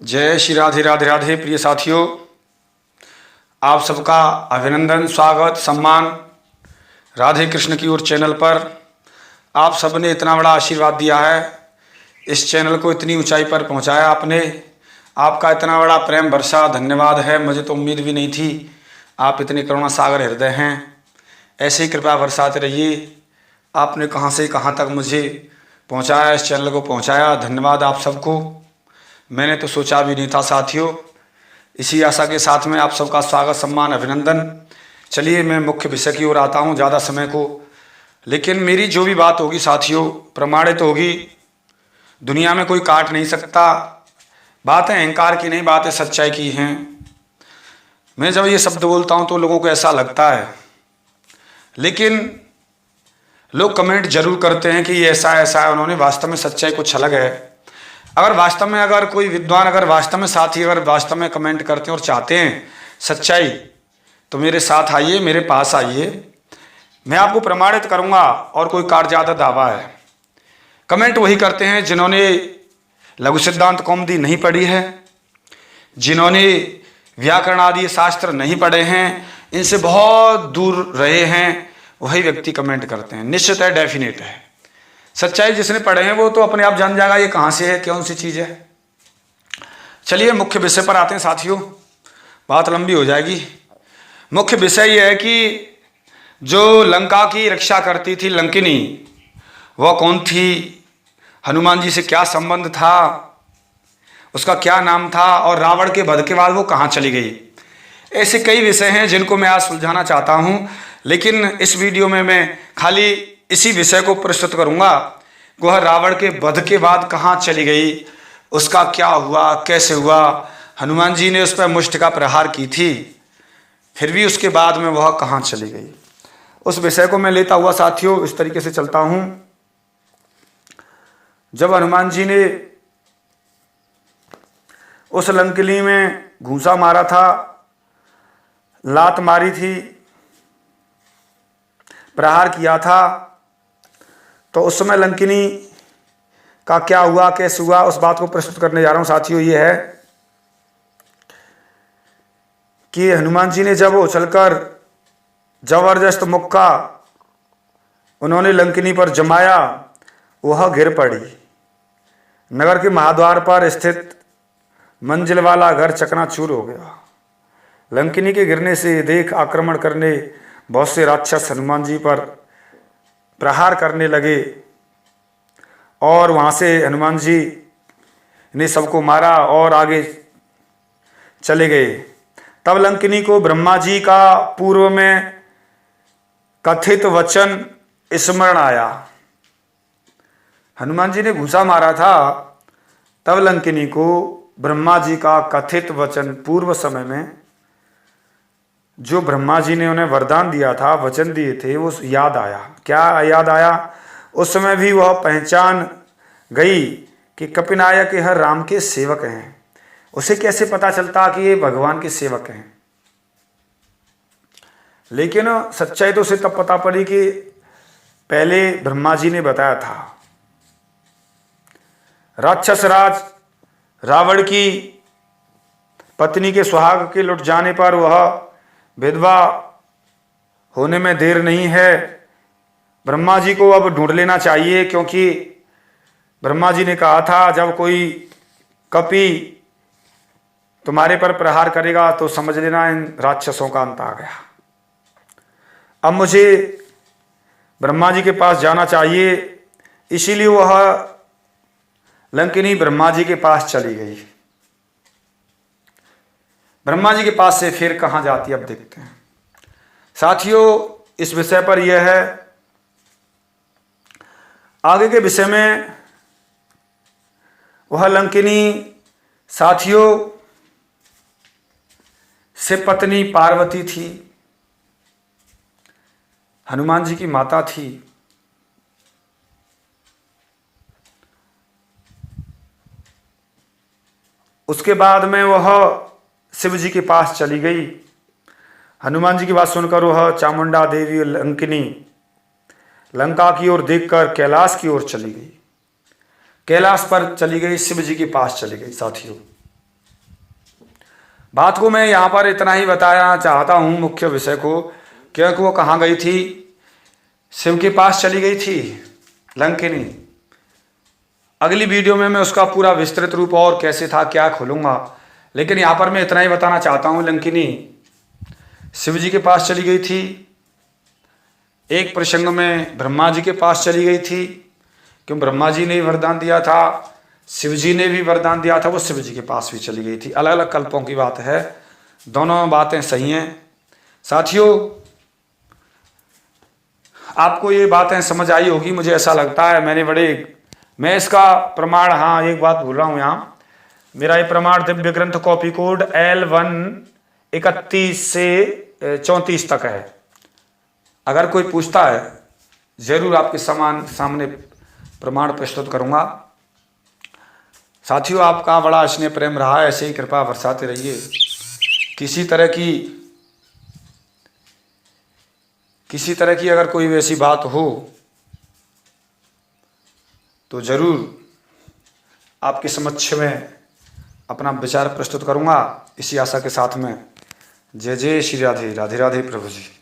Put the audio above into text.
जय श्री राधे राधे राधे। प्रिय साथियों, आप सबका अभिनंदन, स्वागत, सम्मान राधे कृष्ण की ओर चैनल पर। आप सबने इतना बड़ा आशीर्वाद दिया है, इस चैनल को इतनी ऊंचाई पर पहुंचाया आपने। आपका इतना बड़ा प्रेम वर्षा, धन्यवाद है। मुझे तो उम्मीद भी नहीं थी आप इतने करुणा सागर हृदय हैं। ऐसे ही कृपा बरसाते रहिए। आपने कहां से कहां तक मुझे पहुंचाया, इस चैनल को पहुंचाया। धन्यवाद आप सबको। मैंने तो सोचा भी नहीं था साथियों। इसी आशा के साथ में आप सबका स्वागत, सम्मान, अभिनंदन। चलिए मैं मुख्य विषय की ओर आता हूं, ज़्यादा समय को, लेकिन मेरी जो भी बात होगी साथियों प्रमाणित होगी। दुनिया में कोई काट नहीं सकता। बातें अहंकार की नहीं, बातें सच्चाई की हैं। मैं जब ये शब्द बोलता हूं तो लोगों को ऐसा लगता है, लेकिन लोग कमेंट जरूर करते हैं कि ये ऐसा ऐसा है। उन्होंने वास्तव में सच्चाई कुछ अलग है। अगर वास्तव में अगर कोई विद्वान, अगर वास्तव में साथी, अगर वास्तव में कमेंट करते हैं और चाहते हैं सच्चाई, तो मेरे साथ आइए, मेरे पास आइए। मैं आपको प्रमाणित करूंगा। और कोई कार ज़्यादा दावा है। कमेंट वही करते हैं जिन्होंने लघु सिद्धांत कौमुदी नहीं पढ़ी है, जिन्होंने व्याकरण आदि शास्त्र नहीं पढ़े हैं, इनसे बहुत दूर रहे हैं, वही व्यक्ति कमेंट करते हैं। निश्चित है, डेफिनेट है। सच्चाई जिसने पढ़े हैं वो तो अपने आप जान जाएगा ये कहाँ से है, कौन सी चीज़ है। चलिए मुख्य विषय पर आते हैं साथियों, बात लंबी हो जाएगी। मुख्य विषय ये है कि जो लंका की रक्षा करती थी लंकिनी, वह कौन थी, हनुमान जी से क्या संबंध था, उसका क्या नाम था, और रावण के वध के बाद वो कहाँ चली गई। ऐसे कई विषय हैं जिनको मैं आज सुलझाना चाहता हूँ, लेकिन इस वीडियो में मैं खाली इसी विषय को प्रस्तुत करूंगा। वह रावण के वध के बाद कहाँ चली गई, उसका क्या हुआ, कैसे हुआ। हनुमान जी ने उस पर मुष्टिका प्रहार की थी, फिर भी उसके बाद में वह कहाँ चली गई, उस विषय को मैं लेता हुआ साथियों इस तरीके से चलता हूं। जब हनुमान जी ने उस लंकिनी में घूंसा मारा था, लात मारी थी, प्रहार किया था, तो उस समय लंकिनी का क्या हुआ, कैसे हुआ, उस बात को प्रस्तुत करने जा रहा हूं साथियों। ये है कि हनुमान जी ने जब उछलकर जबरदस्त मुक्का उन्होंने लंकिनी पर जमाया, वह गिर पड़ी। नगर के महाद्वार पर स्थित मंजिल वाला घर चकनाचूर हो गया। लंकिनी के गिरने से देख आक्रमण करने बहुत से राक्षस हनुमान जी पर प्रहार करने लगे, और वहाँ से हनुमान जी ने सबको मारा और आगे चले गए। तब लंकिनी को ब्रह्मा जी का पूर्व में कथित वचन स्मरण आया। हनुमान जी ने घूंसा मारा था, तब लंकिनी को ब्रह्मा जी का कथित वचन, पूर्व समय में जो ब्रह्मा जी ने उन्हें वरदान दिया था, वचन दिए थे, वो याद आया। क्या याद आया? उस समय भी वह पहचान गई कि कपिनायक यह राम के सेवक हैं। उसे कैसे पता चलता कि ये भगवान के सेवक हैं, लेकिन सच्चाई तो उसे तब पता पड़ी कि पहले ब्रह्मा जी ने बताया था। राक्षस राज रावण की पत्नी के सुहाग के लुट जाने पर वह विधवा होने में देर नहीं है। ब्रह्मा जी को अब ढूंढ लेना चाहिए, क्योंकि ब्रह्मा जी ने कहा था जब कोई कपि तुम्हारे पर प्रहार करेगा तो समझ लेना इन राक्षसों का अंत आ गया। अब मुझे ब्रह्मा जी के पास जाना चाहिए, इसीलिए वह लंकिनी ब्रह्मा जी के पास चली गई। ब्रह्मा जी के पास से फिर कहाँ जाती है, अब देखते हैं साथियों। इस विषय पर यह है, आगे के विषय में वह लंकिनी साथियों से पत्नी पार्वती थी, हनुमान जी की माता थी। उसके बाद में वह शिव जी के पास चली गई। हनुमान जी की बात सुनकर वह चामुंडा देवी लंकिनी लंका की ओर देखकर कैलाश की ओर चली गई। कैलाश पर चली गई, शिव जी के पास चली गई साथियों। बात को मैं यहाँ पर इतना ही बताना चाहता हूँ, मुख्य विषय को, क्योंकि वो कहाँ गई थी, शिव के पास चली गई थी लंकिनी। अगली वीडियो में मैं उसका पूरा विस्तृत रूप और कैसे था क्या खोलूंगा, लेकिन यहाँ पर मैं इतना ही बताना चाहता हूँ, लंकिनी शिव जी के पास चली गई थी, एक प्रसंग में ब्रह्मा जी के पास चली गई थी, क्यों ब्रह्मा जी ने भी वरदान दिया था, शिव जी ने भी वरदान दिया था, वो शिव जी के पास भी चली गई थी। अलग अलग कल्पों की बात है, दोनों बातें सही हैं। साथियों, आपको ये बातें समझ आई होगी, मुझे ऐसा लगता है। मैं इसका प्रमाण, हाँ एक बात भूल रहा हूँ यहाँ, मेरा ये प्रमाण दिव्य ग्रंथ कॉपी कोड L131 से 34 तक है। अगर कोई पूछता है जरूर आपके सामने प्रमाण प्रस्तुत करूंगा। साथियों, आपका बड़ा स्नेह प्रेम रहा है, ऐसे ही कृपा बरसाते रहिए। किसी तरह की अगर कोई वैसी बात हो तो जरूर आपके समक्ष में अपना विचार प्रस्तुत करूंगा। इसी आशा के साथ में जय जय श्री राधे, राधे राधे प्रभु जी।